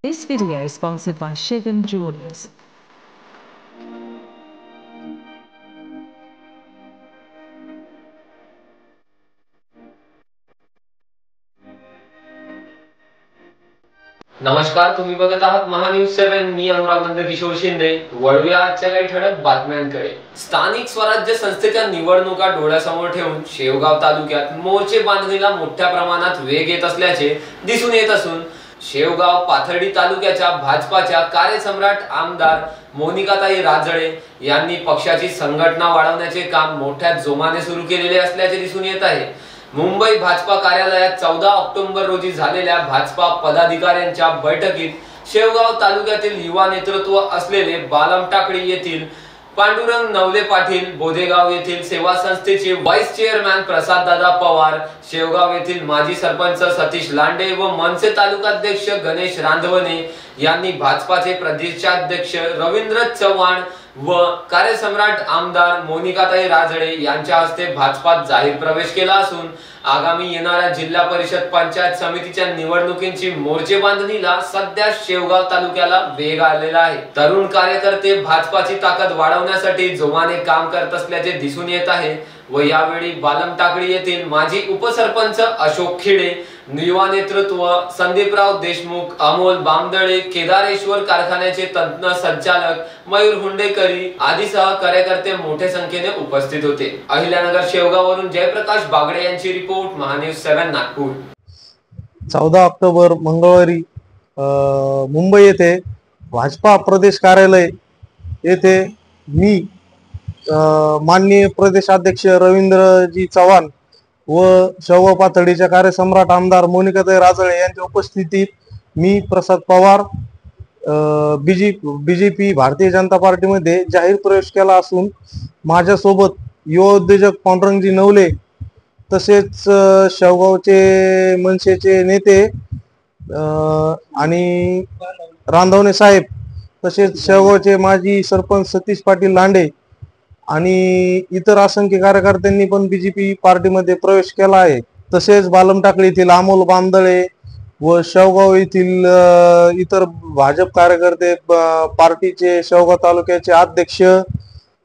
This video is sponsored by Shivan Jewelers. नमस्कार, तुम्ही बघत आहात महान्यूज 7. मी अनुराग किशोर शिंदे. वळूया आजच्या काही ठळक बातम्यांकडे. स्थानिक स्वराज्य संस्थेच्या निवडणुका डोळ्यासमोर ठेवून शेवगाव तालुक्यात मोर्चे बांधणीला मोठ्या प्रमाणात वेग येत असल्याचे दिसून येत असून शेवगाव पाथर्डी तालुक्याच्या भाजपाच्या कार्यसम्राट आमदार मोनिकाताई राजळे यांनी पक्षाची संघटना वाढवण्याचे काम मोठ्या जोमाने सुरू केलेले असल्याचे दिसून येत आहे. मुंबई भाजपा कार्यालयात 14 ऑक्टोबर रोजी झालेल्या भाजपा पदाधिकाऱ्यांच्या बैठकीत शेवगाव तालुक्यातील युवा नेतृत्व असलेले बालम टाकळी येथील पांडुरंग नवले पाटील, बोधेगाव येथील सेवा संस्थेचे व्हाईस चेअरमॅन प्रसाद दादा पवार, शेवगाव येथील माजी सरपंच सतीश लांडे व मनसे तालुकाध्यक्ष गणेश रांधवणे यांनी भाजपाचे प्रदेशाध्यक्ष रवींद्र चव्हाण व कार्यसम्राट आमदार मोनिकाताई राजळे यांच्या हस्ते भाजपात जाहीर प्रवेश केला असून आगामी येणाऱ्या जिल्हा परिषद पंचायत समितीच्या निवडणुकींची मोर्चे बांधणीला सध्या शेवगाव तालुक्याला वेग आलेला आहे. तरुण कार्यकर्ते भाजपाची ताकद वाढवण्यासाठी जोमाने काम करत असल्याचे दिसून येत आहे व यावेळी बालम टाकळी येथील माजी उपसरपंच अशोक खिडे, युवा नेतृत्व संदीपराव देशमुख, अमोल बामदळे, केदारेश्वर कारखान्याचे तज्ञ संचालक मयूर हुंडेकरी आदीसह कार्यकर्ते मोठ्या संख्येने उपस्थित होते. अहिल्यानगर शेवगाववरून जयप्रकाश बागडे यांची रिपोर्ट, महान्यूज 7 नागपूर. 14 ऑक्टोबर मंगळवारी मुंबई येथे भाजपा प्रदेश कार्यालय येथे मी माननीय प्रदेशाध्यक्ष रवींद्रजी चव्हाण व शेवगाव पाथर्डीच्या कार्यसम्राट आमदार मोनिकाताई राजळे यांच्या उपस्थितीत मी प्रसाद पवार बीजेपी भारतीय जनता पार्टीमध्ये जाहीर प्रवेश केला असून माझ्यासोबत युवा उद्योजक पांडुरंगजी नवले तसेच शेवगावचे मनसेचे नेते आणि रांधवणे साहेब तसेच शेवगावचे माजी सरपंच सतीश पाटील लांडे आणि इतर असंख्य कार्यकर्त्यांनी पण बीजेपी पार्टीमध्ये प्रवेश केला आहे. तसेच बालम टाकळी येथील अमोल बामदळे व शेवगाव येथील इतर भाजप कार्यकर्ते, पार्टीचे शेवगाव तालुक्याचे अध्यक्ष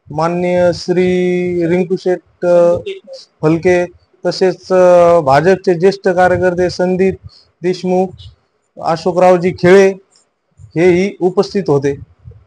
माननीय श्री रिंकू शेठ फलके तसेच भाजपचे ज्येष्ठ कार्यकर्ते संदीप देशमुख, अशोकरावजी खेळे हेही उपस्थित होते.